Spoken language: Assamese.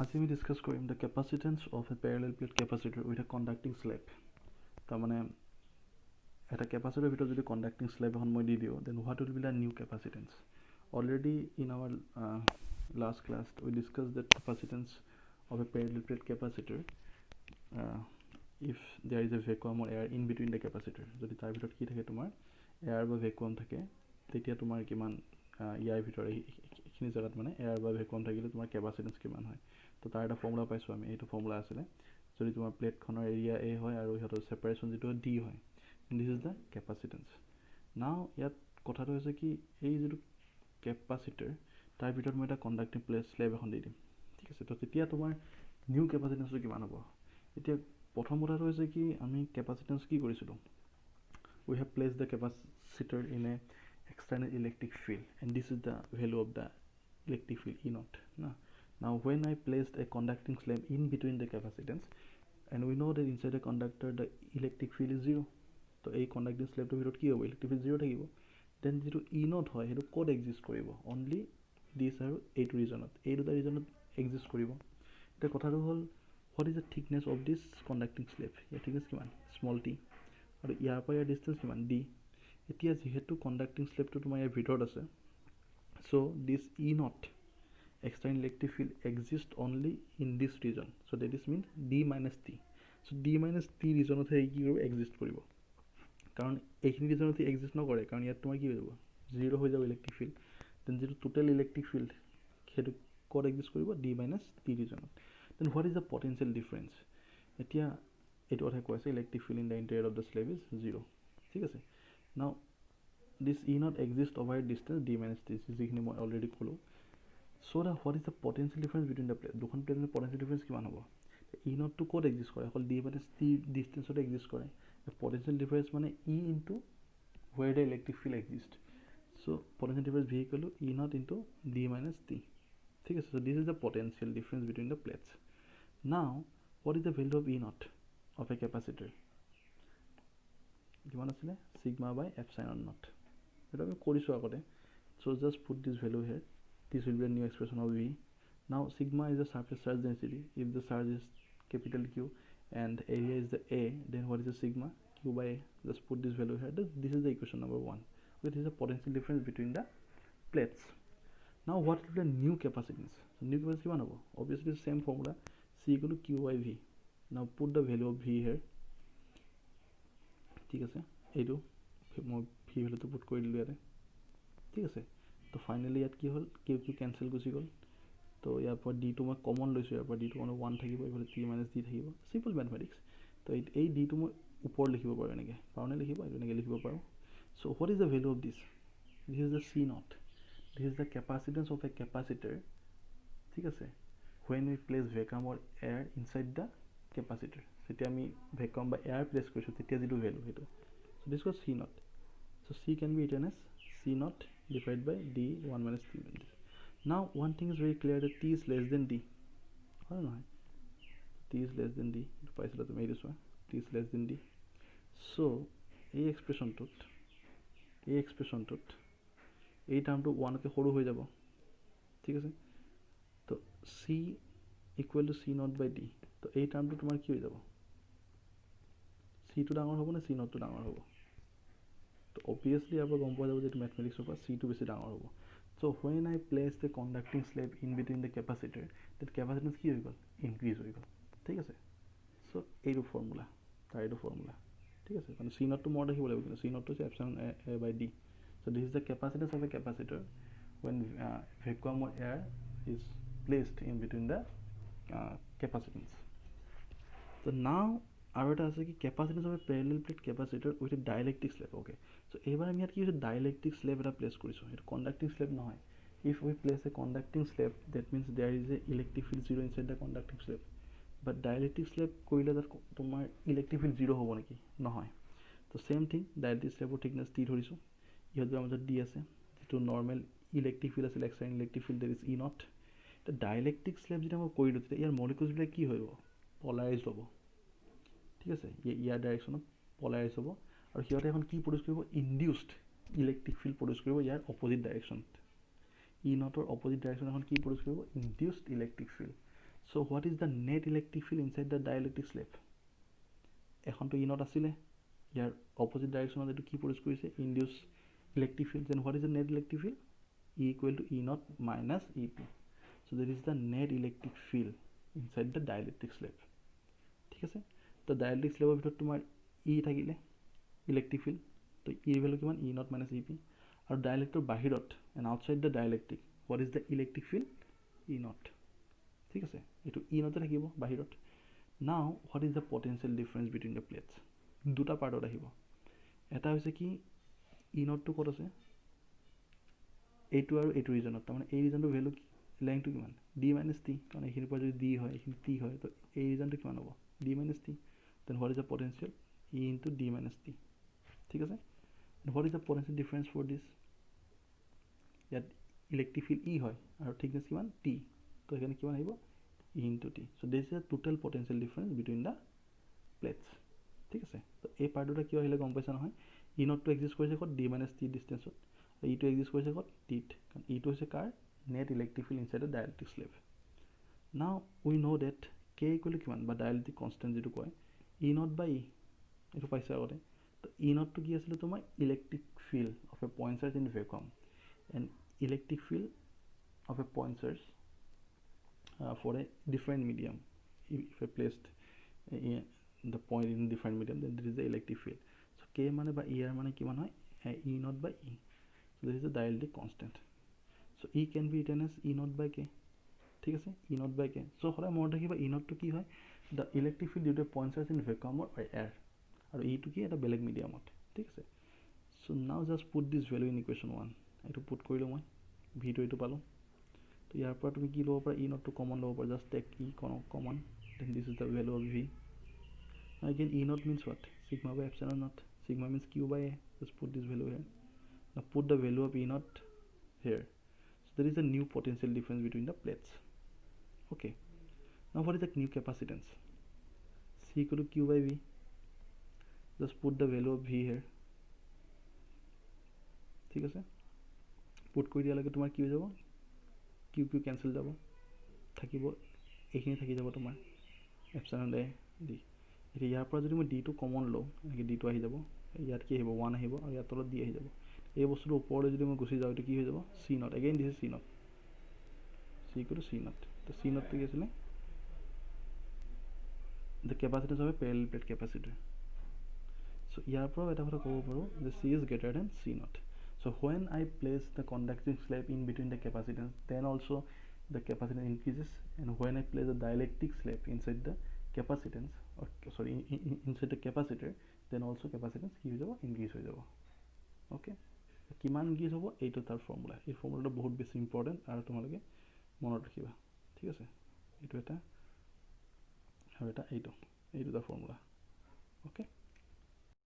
আজি আমি ডিছকাছ কৰিম the capacitance of a parallel plate capacitor with a conducting slab. তাৰমানে এটা কেপাচিটৰ ভিতৰত যদি কণ্ডাক্টিং স্লেব এখন মই দি দিওঁ, then what will be the new capacitance. Already in our last class we discuss the capacitance of a parallel plate capacitor if there is a vacuum or air in between the capacitor. যদি তাৰ ভিতৰত কি থাকে, তোমাৰ এয়াৰ বা ভেকুৱাম থাকে, তেতিয়া তোমাৰ কিমান ইয়াৰ ভিতৰত এইখিনি জেগাত মানে এয়াৰ বা ভেকুৱাম থাকিলে তোমাৰ কেপাচিটেন্স কিমান হয়। তো তাৰ এটা ফৰ্মুলা পাইছোঁ আমি। এইটো ফৰ্মুলা আছিলে যদি তোমাৰ প্লেটখনৰ এৰিয়া এ হয় আৰু সিহঁতৰ ছেপাৰেশ্যন যিটো ডি হয়, দিছ ইজ দ্য কেপাচিটেন্স। নাও ইয়াত কথাটো হৈছে কি, এই যিটো কেপাচিটাৰ তাৰ ভিতৰত মই এটা কণ্ডাক্টিং স্লেব এখন দি দিম, ঠিক আছে। তো তেতিয়া তোমাৰ নিউ কেপাচিটেন্সটো কিমান হ'ব। এতিয়া প্ৰথম কথাটো হৈছে কি, আমি কেপাচিটেন্স কি কৰিছিলোঁ, we have place the capacitor in a external electric field and this is the value of the electric field E naught. Now when I placed a conducting slab in between the capacitance, and we know that inside a conductor the electric field is 0, so এই conducting slab to ভিতৰত কি হ'ব, electric field 0 থাকিব। then যিটো E naught হয় সেইটো ক'ত exist কৰিব, only this আৰু এইটো ৰিজনত, এই দুটা ৰিজনত exist কৰিব। এতিয়া কথাটো হ'ল, what is the thickness of this conducting slab, year thickness কিমান, small t, আৰু ইয়াৰ পৰা ইয়াৰ distance কিমান, d। এতিয়া যিহেতু কণ্ডাক্টিং স্লেবটো তোমাৰ ইয়াৰ ভিতৰত আছে, চ' দিছ ই not external electric field exists only in this region, so that is means d minus t. so d minus t ৰিজনতহে কি কৰিব, এক্সিষ্ট কৰিব। কাৰণ এইখিনি ৰিজনতে এক্সিষ্ট নকৰে, কাৰণ ইয়াত তোমাৰ কি হৈ যাব, 0 হৈ যাব ইলেক্ট্ৰিক ফিল্ড। দেন যিটো টোটেল ইলেক্ট্ৰিক ফিল্ড সেইটো ক'ত এক্সিষ্ট কৰিব, d minus t ৰিজনত। Then what is the potential difference. এতিয়া এইটো কথা কৈ আছে, electric field in the interior of the slab is 0, ঠিক আছে। নাও this E naught exists over a distance d minus t, যিখিনি মই অলৰেডি ক'লোঁ। so that what is the potential difference between the plate, দুখন প্লেটৰ potential difference কিমান হ'ব। E naught টো ক'ত এক্সিষ্ট কৰে, অকল d minus t ডিষ্টেঞ্চত এক্সিষ্ট কৰে। potential difference মানে E into where the electric field exists, so potential difference v equal to E naught into d minus t, ঠিক আছে। so this is the potential difference between the plates. now what is the value of E naught of a capacitor, কিমান আছিলে, sigma by epsilon naught, এটা আমি কৰিছোঁ আগতে। so just put this value here, this will be a new expression of V. now sigma is the surface charge density, if the charge is capital Q and area is the A, then what is the sigma, Q by A. just put this value here, this is the equation number 1, which is the potential difference between the plates. now what is the new capacitance, so new capacitance কিমান হ'ব, obviously same formula, C equal to Q by V. now put the value of V here, ঠিক আছে। এইটো মই ভি ভেলুটো পুট কৰি দিলোঁ ইয়াতে, ঠিক আছে। তো ফাইনেলি ইয়াত কি হ'ল, কিউ কিউ কেঞ্চেল গুচি গ'ল। তো ইয়াৰ পৰা ডিটো মই কমন লৈছোঁ, ইয়াৰ পৰা ডিটো মানে 1 থাকিব, এইফালে টি মাইনাছ ডি থাকিব, চিম্পল মেথমেটিক্স। তো এই ডিটো মই ওপৰত লিখিব পাৰোঁ, এনেকৈ পাৰোঁনে লিখিব, এইটো এনেকৈ লিখিব পাৰোঁ। So' what is the value of this, this is the C naught, this is the capacitance of a capacitor, ঠিক আছে। when we place vacuum or air inside the capacitor, যেতিয়া আমি ভেকুৱাম বা এয়াৰ প্লেচ কৰিছোঁ তেতিয়া যিটো ভেলু সেইটো, so this was C naught. so C can be written as C naught divided by D 1 minus T. now one thing is very clear that T is less than D, হয় নহয়, T is less than D, এইটো পাইছিলা তুমি, এইটো চোৱা, T is less than D. so এই এক্সপ্ৰেশ্যনটোত এই টাৰ্মটো 1কে সৰু হৈ যাব, ঠিক আছে। তো C equal to C naught by D, তো এই টাৰ্মটো তোমাৰ কি হৈ যাব, চিটো ডাঙৰ হ'ব নে চি নটটো ডাঙৰ হ'ব। তো অবভিয়াছলি ইয়াৰ পৰা গম পোৱা যাব যে এইটো মেথমেটিক্সৰ পৰা চিটো বেছি ডাঙৰ হ'ব। চ' when I place the conducting slab in between the capacitor, that capacitance কি হৈ গ'ল, ইনক্ৰিজ হৈ গ'ল, ঠিক আছে। চ' এইটো ফৰ্মুলা, তাৰ এইটো ফৰ্মুলা, ঠিক আছে। মানে চি নটটো মনত ৰাখিব লাগিব, কিন্তু চি নটটো হৈছে epsilon A by d. So' this is the capacitance of a capacitor when vacuum or air is placed in between the capacitance. so now আৰু এটা আছে কি, capacitance of a parallel plate capacitor with a dielectric slab. Okay, so' এইবাৰ আমি ইয়াত কি হৈছে, ডাইলেক্ট্ৰিক স্লেব এটা প্লেচ কৰিছোঁ, সেইটো কণ্ডাক্টিং স্লেব নহয়। If we place a conducting slab, that means there is a electric field 0 inside the conducting slab. But dielectric slab কৰিলে তাত তোমাৰ ইলেক্ট্ৰিক ফিল্ড 0 হ'ব নেকি, নহয়। তো ছেইম থিং, ডাইলেক্ট্ৰিক স্লেবৰ থিকনেছ টি ধৰিছোঁ, ইহঁতৰ মাজত ডি আছে, যিটো নৰ্মেল ইলেক্ট্ৰিক ফিল্ড আছিল, external electric field that is E not. তো ডাইলেক্ট্ৰিক স্লেব যেতিয়া মই কৰিলোঁ, তেতিয়া ইয়াৰ মলিকুলছবিলাক কি হৈ যাব, পলাৰাইজ হ'ব, ঠিক আছে। ইয়াৰ ডাইৰেকশ্যনত পলাৰাইজ হ'ব, আৰু সিহঁতে এখন কি প্ৰডিউচ কৰিব, ইনডিউচড ইলেক্ট্ৰিক ফিল্ড প্ৰডিউচ কৰিব ইয়াৰ অপজিট ডাইৰেকশ্যনত। ই নটৰ অপজিট ডাইৰেকশ্যন এখন কি প্ৰডিউচ কৰিব, induced electric field. So what is the net electric field inside the dielectric slab? এখনটো E naught আছিলে, ইয়াৰ opposite direction এটো কি produce কৰিছে, induce electric field. Then what is the net electric field? E equal to E naught minus EP. So that is the net electric field inside the dielectric slab. ঠিক আছে, তো dielectric slab ভিতৰত তোমাৰ E থাকিলে electric field, তো E value কিমান, E naught minus EP. আৰু dielectric বাহিৰত and outside the dielectric, what is the electric field? E naught. ঠিক আছে, এটো E naught থাকিব বাহিৰত. Now what is the potential difference between the plates? দুটা পাৰ্টত আহিব, এটা হৈছে কি E naught টো ক'ত আছে, এইটো আৰু এইটো ৰিজনত, তাৰমানে এই ৰিজনটো ভ্যালু লেংথটো কিমান, d minus t, কাৰণ এইখিনিৰ পৰা যদি d হয় এইখিনি t হয়, তো এই ৰিজনটো কিমান হ'ব, d minus t. Then what is the potential? E into d minus t. ঠিক আছে, and what is the potential difference for this? ইয়াত ইলেক্ট্ৰিক ফিল্ড E হয় আৰু থিকনেস কিমান t, তো এখানে কিমান আহিব E into t. So this is a total potential difference between the plates. ঠিক আছে, তো এই পাৰ্টটা কি আহিলে গম পাইছা নহয়, E naught টো এক্সিষ্ট কৰিছে ক'ত, d minus t ডিসটেন্সত, আৰু E টো এক্সিষ্ট কৰিছে ক'ত, t ত, কাৰণ E টো হৈছে কাৰ net electric field inside the dielectric slab. Now we know that k equal to কিমান, বা dielectric constant যেটো কয় E naught by E, এটো পাইছা আগতে, তো E naught টো কি আছিল তোমাৰ electric field of a point charge in vacuum, and electric field of a point charge for a different medium. If I placed the point in different medium, then there is the electric field. So k মানে বা E r মানে কিমান হয়, E naught by E. So this is the dielectric constant. So E can be written as E naught by k. ঠিক আছে, E naught by k. So সদায় মনত ৰাখিবা E naught টো কি হয়, the electric field due to a point charge in vacuum or air, আৰু E টো কি এটা বেলেগ মিডিয়ামত। ঠিক আছে, so now just put this value in equation 1. এইটো পুট কৰিলো মই, v টো এইটো পালো, তো ইয়াৰ পৰা তুমি কি ল'ব পাৰা, E naught টো কমন ল'ব পাৰা, just take E common, then this is the value of v. Now again E naught means what, sigma by epsilon naught, sigma means q by a, just put this value here. Now put the value of E naught here. So there is a new potential difference between the plates. Okay, now what is the new capacitance, C equal to q by v, just put the value of v here. ঠিক আছে, পুট কৰি দিয়া লগে তোমাৰ কি হৈ যাব, q q ক্যান্সেল যাব, থাকিব এইখিনি থাকি যাব তোমাৰ এপসাইলন a d. এতিয়া ইয়াৰ পৰা যদি মই d টো কমন লওঁ, এনেকৈ d টো আহি যাব, ইয়াত কি আহিব 1 আহিব, আৰু ইয়াত তলত d আহি যাব, এই বস্তুটো ওপৰলৈ যদি মই গুচি যাওঁ, এইটো কি হৈ যাব c naught, again this is c naught, c equal to c naught. তো c naught টো কি আছিলে, the capacitance of a parallel plate capacitor. So ইয়াৰ পৰা এটা কথা ক'ব পাৰো যে c is greater than c naught. So when I place the conducting slab in between the capacitance, then also the capacitance increases, and when I place the dielectric slab inside the capacitance, or sorry inside the capacitor, then also capacitance কি হৈ যাব, increase হৈ যাব. Okay, কিমান increase হ'ব, এইটো তাৰ ফৰ্মুলা, এই ফৰ্মুলাটো বহুত বেছি ইম্পৰ্টেণ্ট আৰু তোমালোকে মনত ৰাখিবা। ঠিক আছে, এইটো এটা আৰু এটা এইটো তাৰ ফৰ্মুলা। Okay.